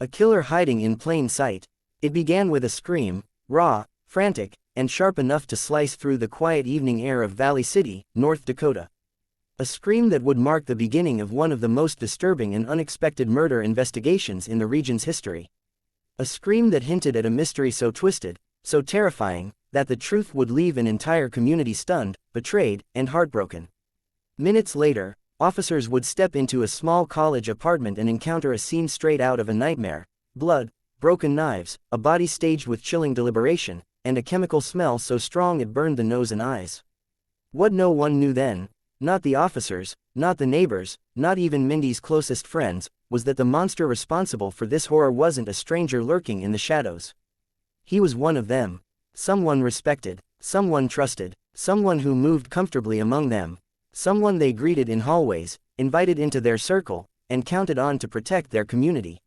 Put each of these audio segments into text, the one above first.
A killer hiding in plain sight. It began with a scream, raw, frantic, and sharp enough to slice through the quiet evening air of Valley City, North Dakota. A scream that would mark the beginning of one of the most disturbing and unexpected murder investigations in the region's history. A scream that hinted at a mystery so twisted, so terrifying, that the truth would leave an entire community stunned, betrayed, and heartbroken. Minutes later, officers would step into a small college apartment and encounter a scene straight out of a nightmare: blood, broken knives, a body staged with chilling deliberation, and a chemical smell so strong it burned the nose and eyes. What no one knew then, not the officers, not the neighbors, not even Mindy's closest friends, was that the monster responsible for this horror wasn't a stranger lurking in the shadows. He was one of them. Someone respected, someone trusted, someone who moved comfortably among them, someone they greeted in hallways, invited into their circle, and counted on to protect their community.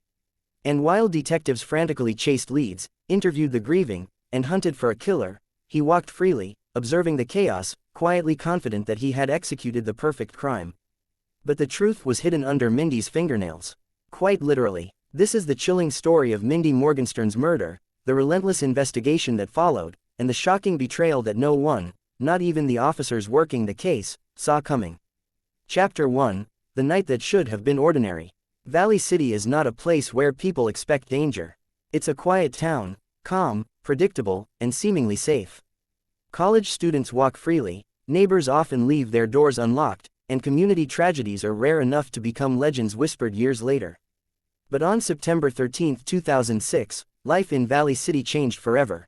And while detectives frantically chased leads, interviewed the grieving, and hunted for a killer, he walked freely, observing the chaos, quietly confident that he had executed the perfect crime. But the truth was hidden under Mindy's fingernails. Quite literally. This is the chilling story of Mindy Morgenstern's murder, the relentless investigation that followed, and the shocking betrayal that no one, not even the officers working the case, saw coming. Chapter 1: The Night That Should Have Been Ordinary. Valley City is not a place where people expect danger. It's a quiet town, calm, predictable, and seemingly safe. College students walk freely, neighbors often leave their doors unlocked, and community tragedies are rare enough to become legends whispered years later. But on September 13, 2006, life in Valley City changed forever.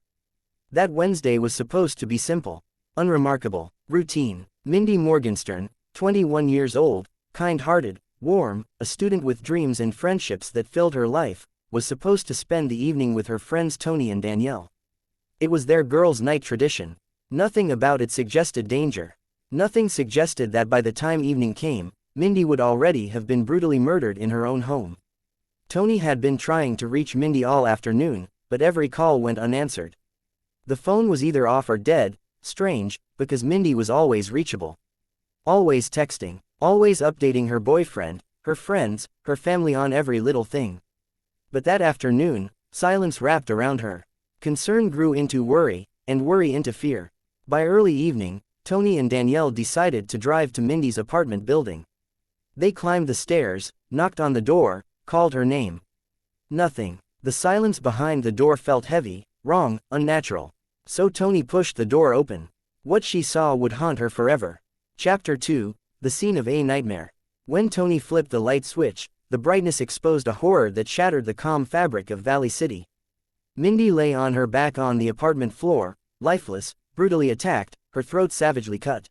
That Wednesday was supposed to be simple, unremarkable, routine. Mindy Morgenstern, 21 years old, kind-hearted, warm, a student with dreams and friendships that filled her life, was supposed to spend the evening with her friends Tony and Danielle. It was their girls' night tradition. Nothing about it suggested danger. Nothing suggested that by the time evening came, Mindy would already have been brutally murdered in her own home. Tony had been trying to reach Mindy all afternoon, but every call went unanswered. The phone was either off or dead, strange, because Mindy was always reachable. Always texting, always updating her boyfriend, her friends, her family on every little thing. But that afternoon, silence wrapped around her. Concern grew into worry, and worry into fear. By early evening, Tony and Danielle decided to drive to Mindy's apartment building. They climbed the stairs, knocked on the door, called her name. Nothing. The silence behind the door felt heavy, wrong, unnatural. So Tony pushed the door open. What she saw would haunt her forever. Chapter 2: The Scene of a Nightmare. When Tony flipped the light switch, the brightness exposed a horror that shattered the calm fabric of Valley City. Mindy lay on her back on the apartment floor, lifeless, brutally attacked, her throat savagely cut.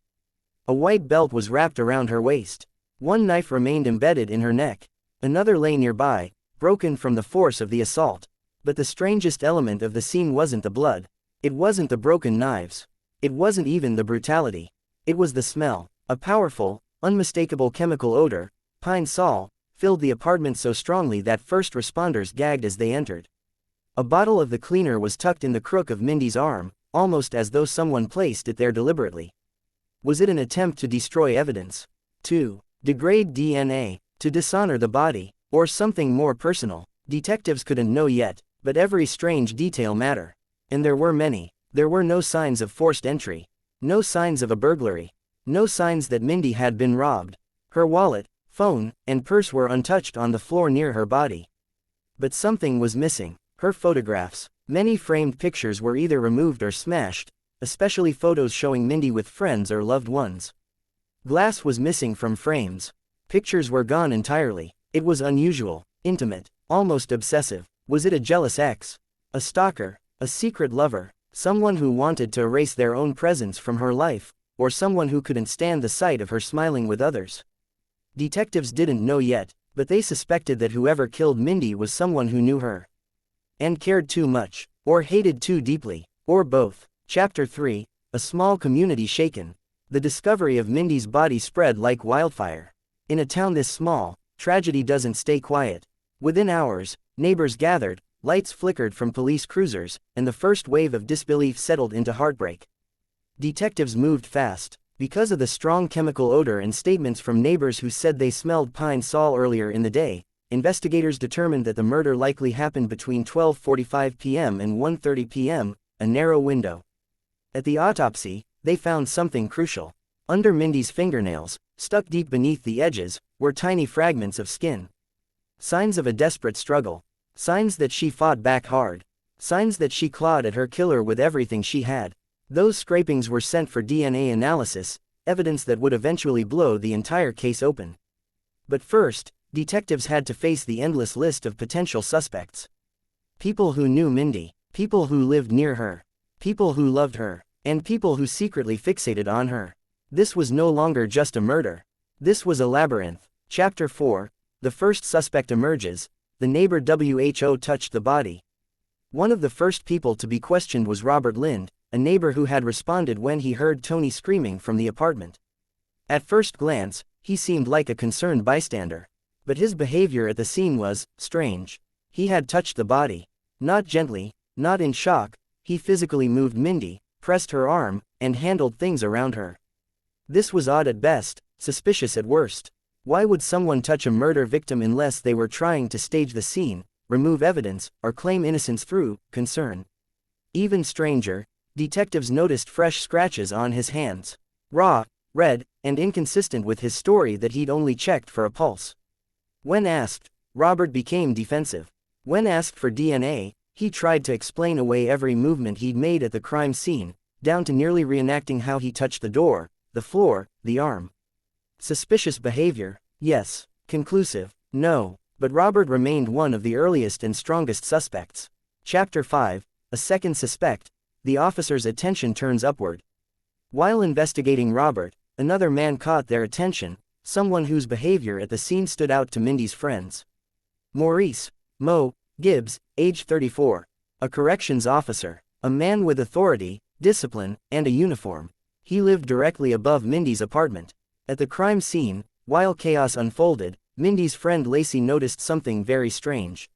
A white belt was wrapped around her waist. One knife remained embedded in her neck. Another lay nearby, broken from the force of the assault. But the strangest element of the scene wasn't the blood. It wasn't the broken knives. It wasn't even the brutality. It was the smell. A powerful, unmistakable chemical odor, pine sol, filled the apartment so strongly that first responders gagged as they entered. A bottle of the cleaner was tucked in the crook of Mindy's arm, almost as though someone placed it there deliberately. Was it an attempt to destroy evidence? To degrade DNA? To dishonor the body? Or something more personal? Detectives couldn't know yet, but every strange detail mattered. And there were many. There were no signs of forced entry. No signs of a burglary. No signs that Mindy had been robbed. Her wallet, phone, and purse were untouched on the floor near her body. But something was missing. Her photographs. Many framed pictures were either removed or smashed, especially photos showing Mindy with friends or loved ones. Glass was missing from frames. Pictures were gone entirely. It was unusual, intimate, almost obsessive. Was it a jealous ex? A stalker? A secret lover? Someone who wanted to erase their own presence from her life? Or someone who couldn't stand the sight of her smiling with others? Detectives didn't know yet, but they suspected that whoever killed Mindy was someone who knew her. And cared too much, or hated too deeply, or both. Chapter 3: A Small Community Shaken. The discovery of Mindy's body spread like wildfire. In a town this small, tragedy doesn't stay quiet. Within hours, neighbors gathered, lights flickered from police cruisers, and the first wave of disbelief settled into heartbreak. Detectives moved fast. Because of the strong chemical odor and statements from neighbors who said they smelled pine sol earlier in the day, investigators determined that the murder likely happened between 12:45 p.m. and 1:30 p.m., a narrow window. At the autopsy, they found something crucial. Under Mindy's fingernails, stuck deep beneath the edges, were tiny fragments of skin. Signs of a desperate struggle. Signs that she fought back hard. Signs that she clawed at her killer with everything she had. Those scrapings were sent for DNA analysis, evidence that would eventually blow the entire case open. But first, detectives had to face the endless list of potential suspects. People who knew Mindy, people who lived near her, people who loved her, and people who secretly fixated on her. This was no longer just a murder. This was a labyrinth. Chapter 4, the first suspect emerges. The neighbor who touched the body. One of the first people to be questioned was Robert Lind, a neighbor who had responded when he heard Tony screaming from the apartment. At first glance, he seemed like a concerned bystander. But his behavior at the scene was strange. He had touched the body. Not gently, not in shock, he physically moved Mindy, pressed her arm, and handled things around her. This was odd at best, suspicious at worst. Why would someone touch a murder victim unless they were trying to stage the scene, remove evidence, or claim innocence through concern? Even stranger, detectives noticed fresh scratches on his hands. Raw, red, and inconsistent with his story that he'd only checked for a pulse. When asked, Robert became defensive. When asked for DNA, he tried to explain away every movement he'd made at the crime scene, down to nearly reenacting how he touched the door, the floor, the arm. Suspicious behavior, yes. Conclusive, no. But Robert remained one of the earliest and strongest suspects. Chapter 5, a second suspect. The officer's attention turns upward. While investigating Robert, another man caught their attention, someone whose behavior at the scene stood out to Mindy's friends. Maurice Mo Gibbs, age 34. A corrections officer. A man with authority, discipline, and a uniform. He lived directly above Mindy's apartment. At the crime scene, while chaos unfolded, Mindy's friend Lacey noticed something very strange.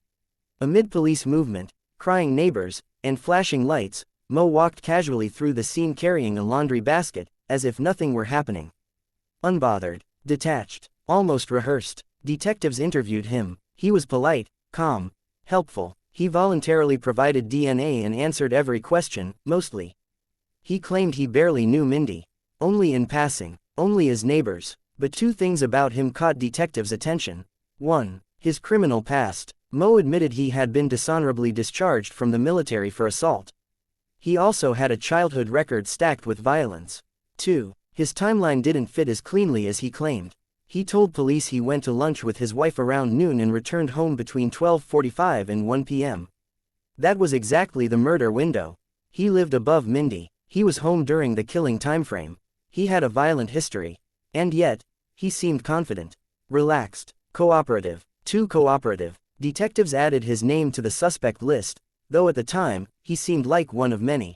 Amid police movement, crying neighbors, and flashing lights, Mo walked casually through the scene carrying a laundry basket, as if nothing were happening. Unbothered, detached, almost rehearsed. Detectives interviewed him. He was polite, calm, helpful. He voluntarily provided DNA and answered every question, mostly. He claimed he barely knew Mindy. Only in passing, only as neighbors. But two things about him caught detectives' attention. 1. His criminal past. Mo admitted he had been dishonorably discharged from the military for assault. He also had a childhood record stacked with violence. 2. His timeline didn't fit as cleanly as he claimed. He told police he went to lunch with his wife around noon and returned home between 12:45 and 1 p.m. That was exactly the murder window. He lived above Mindy. He was home during the killing timeframe. He had a violent history. And yet, he seemed confident, relaxed, cooperative. Too cooperative. Detectives added his name to the suspect list, though at the time, he seemed like one of many.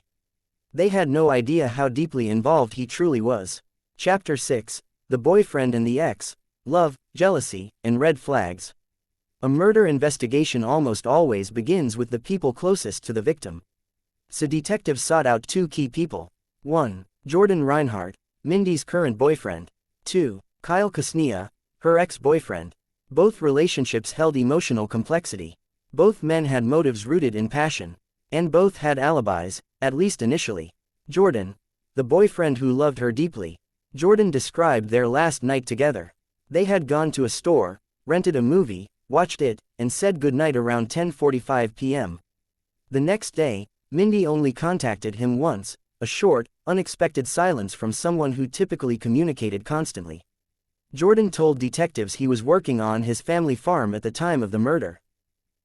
They had no idea how deeply involved he truly was. Chapter 6, the boyfriend and the ex, love, jealousy, and red flags. A murder investigation almost always begins with the people closest to the victim. So detectives sought out two key people. 1. Jordan Reinhardt, Mindy's current boyfriend. 2. Kyle Kusnia, her ex-boyfriend. Both relationships held emotional complexity. Both men had motives rooted in passion. And both had alibis, at least initially. Jordan, the boyfriend who loved her deeply. Jordan described their last night together. They had gone to a store, rented a movie, watched it, and said goodnight around 10:45 p.m. The next day, Mindy only contacted him once, a short, unexpected silence from someone who typically communicated constantly. Jordan told detectives he was working on his family farm at the time of the murder.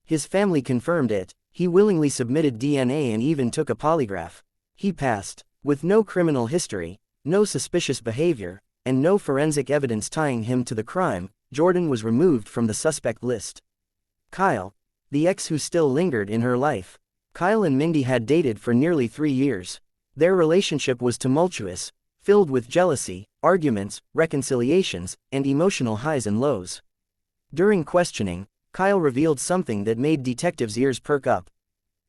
His family confirmed it. He willingly submitted DNA and even took a polygraph. He passed. With no criminal history, no suspicious behavior, and no forensic evidence tying him to the crime, Jordan was removed from the suspect list. Kyle, the ex who still lingered in her life. Kyle and Mindy had dated for nearly 3 years. Their relationship was tumultuous, filled with jealousy, arguments, reconciliations, and emotional highs and lows. During questioning, Kyle revealed something that made detectives' ears perk up.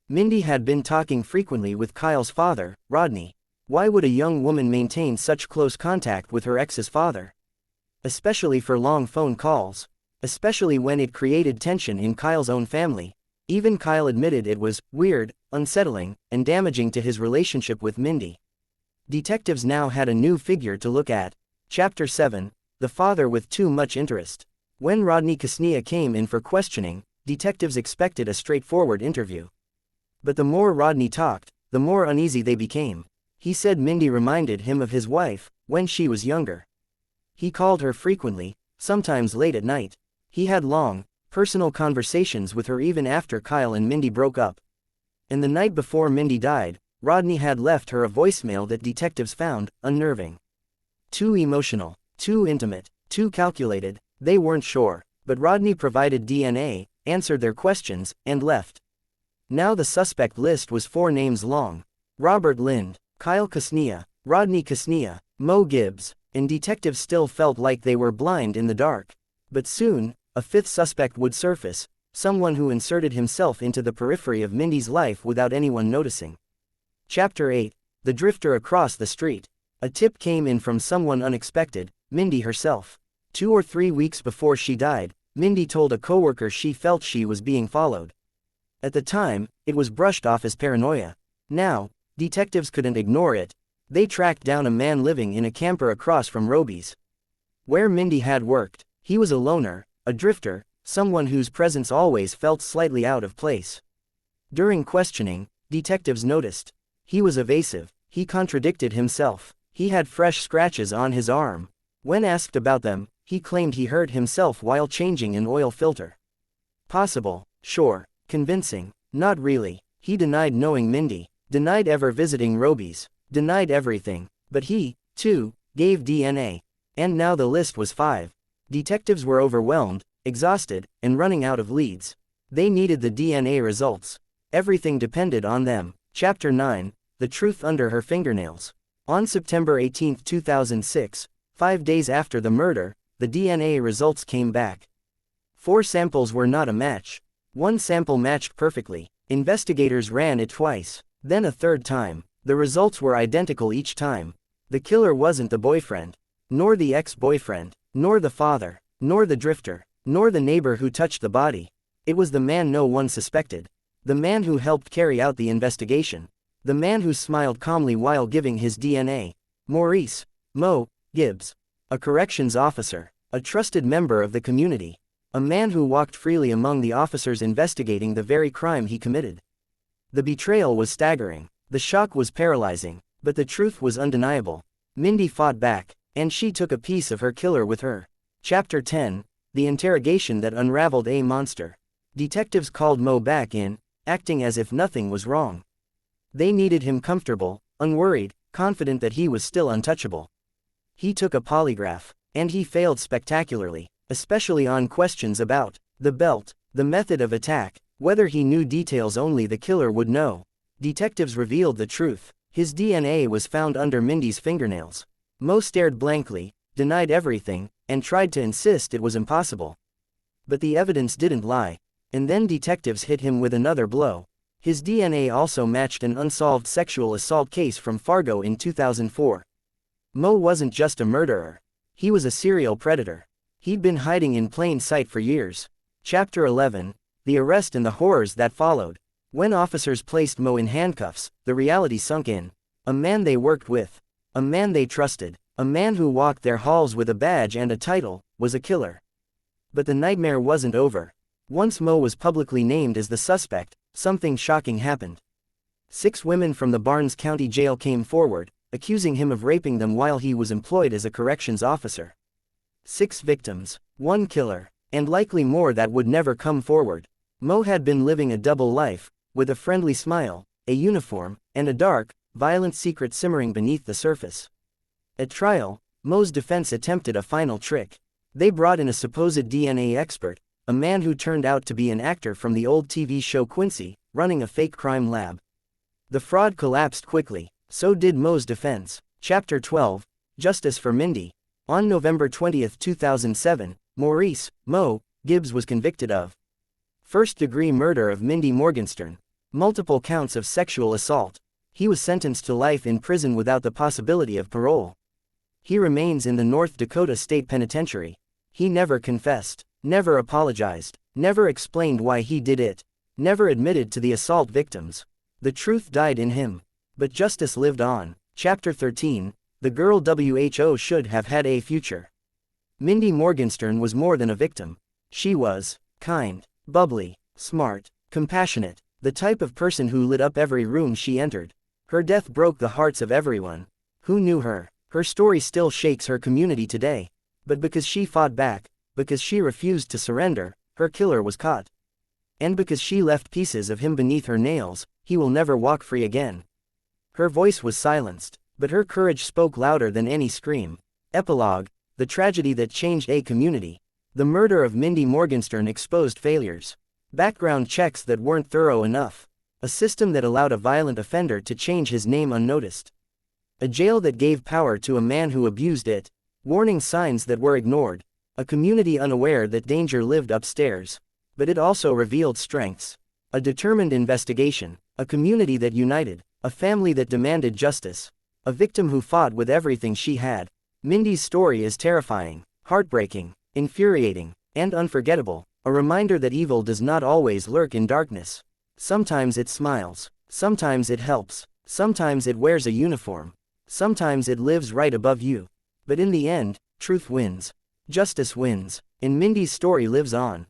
Mindy had been talking frequently with Kyle's father, Rodney. Why would a young woman maintain such close contact with her ex's father? Especially for long phone calls. especially when it created tension in Kyle's own family. Even Kyle admitted it was weird, unsettling, and damaging to his relationship with Mindy. Detectives now had a new figure to look at. Chapter 7, The Father with Too Much Interest. When Rodney Ksnia came in for questioning, detectives expected a straightforward interview. But the more Rodney talked, the more uneasy they became. He said Mindy reminded him of his wife, when she was younger. He called her frequently, sometimes late at night. He had long, personal conversations with her even after Kyle and Mindy broke up. And the night before Mindy died, Rodney had left her a voicemail that detectives found unnerving. Too emotional, too intimate, too calculated, they weren't sure, but Rodney provided DNA, answered their questions, and left. Now the suspect list was 4 names long. Robert Lind, Kyle Ksnia, Rodney Ksnia, Mo Gibbs, and detectives still felt like they were blind in the dark. But soon, a 5th suspect would surface, someone who inserted himself into the periphery of Mindy's life without anyone noticing. Chapter 8, The Drifter Across the Street. A tip came in from someone unexpected, Mindy herself. 2 or 3 weeks before she died, Mindy told a coworker she felt she was being followed. At the time, it was brushed off as paranoia. Now, detectives couldn't ignore it. They tracked down a man living in a camper across from Roby's, where Mindy had worked. He was a loner, a drifter, someone whose presence always felt slightly out of place. During questioning, detectives noticed. He was evasive, he contradicted himself, he had fresh scratches on his arm. When asked about them, he claimed he hurt himself while changing an oil filter. Possible, sure. Convincing, not really. He denied knowing Mindy, denied ever visiting Roby's, denied everything, but he, too, gave DNA. And now the list was 5. Detectives were overwhelmed, exhausted, and running out of leads. They needed the DNA results. Everything depended on them. Chapter 9, The Truth Under Her Fingernails. On September 18, 2006, 5 days after the murder, the DNA results came back. 4 samples were not a match. 1 sample matched perfectly. Investigators ran it twice, then a 3rd time. The results were identical each time. The killer wasn't the boyfriend, nor the ex-boyfriend, nor the father, nor the drifter, nor the neighbor who touched the body. It was the man no one suspected. The man who helped carry out the investigation. The man who smiled calmly while giving his DNA. Maurice, Mo, Gibbs. A corrections officer. A trusted member of the community. A man who walked freely among the officers investigating the very crime he committed. The betrayal was staggering. The shock was paralyzing. But the truth was undeniable. Mindy fought back, and she took a piece of her killer with her. Chapter 10, The Interrogation That Unraveled a Monster. Detectives called Mo back in, acting as if nothing was wrong. They needed him comfortable, unworried, confident that he was still untouchable. He took a polygraph, and he failed spectacularly, especially on questions about the belt, the method of attack, whether he knew details only the killer would know. Detectives revealed the truth. His DNA was found under Mindy's fingernails. Mo stared blankly, denied everything, and tried to insist it was impossible. But the evidence didn't lie. And then detectives hit him with another blow. His DNA also matched an unsolved sexual assault case from Fargo in 2004. Mo wasn't just a murderer. He was a serial predator. He'd been hiding in plain sight for years. Chapter 11, The Arrest and the Horrors That Followed. When officers placed Mo in handcuffs, the reality sunk in. A man they worked with. A man they trusted. A man who walked their halls with a badge and a title, was a killer. But the nightmare wasn't over. Once Mo was publicly named as the suspect, something shocking happened. 6 women from the Barnes County Jail came forward, accusing him of raping them while he was employed as a corrections officer. 6 victims, 1 killer, and likely more that would never come forward. Mo had been living a double life, with a friendly smile, a uniform, and a dark, violent secret simmering beneath the surface. At trial, Mo's defense attempted a final trick. They brought in a supposed DNA expert, a man who turned out to be an actor from the old TV show Quincy, running a fake crime lab. The fraud collapsed quickly. So did Mo's defense. Chapter 12, Justice for Mindy. On November 20, 2007, Maurice, Mo, Gibbs was convicted of first-degree murder of Mindy Morgenstern, multiple counts of sexual assault. He was sentenced to life in prison without the possibility of parole. He remains in the North Dakota State Penitentiary. He never confessed. Never apologized. Never explained why he did it. Never admitted to the assault victims. The truth died in him. But justice lived on. Chapter 13, The Girl Who Should Have Had a Future. Mindy Morgenstern was more than a victim. She was kind, bubbly, smart, compassionate, the type of person who lit up every room she entered. Her death broke the hearts of everyone who knew her. Her story still shakes her community today. But because she fought back, because she refused to surrender, her killer was caught. And because she left pieces of him beneath her nails, he will never walk free again. Her voice was silenced, but her courage spoke louder than any scream. Epilogue, the tragedy that changed a community. The murder of Mindy Morgenstern exposed failures. Background checks that weren't thorough enough. A system that allowed a violent offender to change his name unnoticed. A jail that gave power to a man who abused it. Warning signs that were ignored. A community unaware that danger lived upstairs. But it also revealed strengths. A determined investigation. A community that united. A family that demanded justice. A victim who fought with everything she had. Mindy's story is terrifying, heartbreaking, infuriating, and unforgettable. A reminder that evil does not always lurk in darkness. Sometimes it smiles. Sometimes it helps. Sometimes it wears a uniform. Sometimes it lives right above you. But in the end, truth wins. Justice wins. And Mindy's story lives on.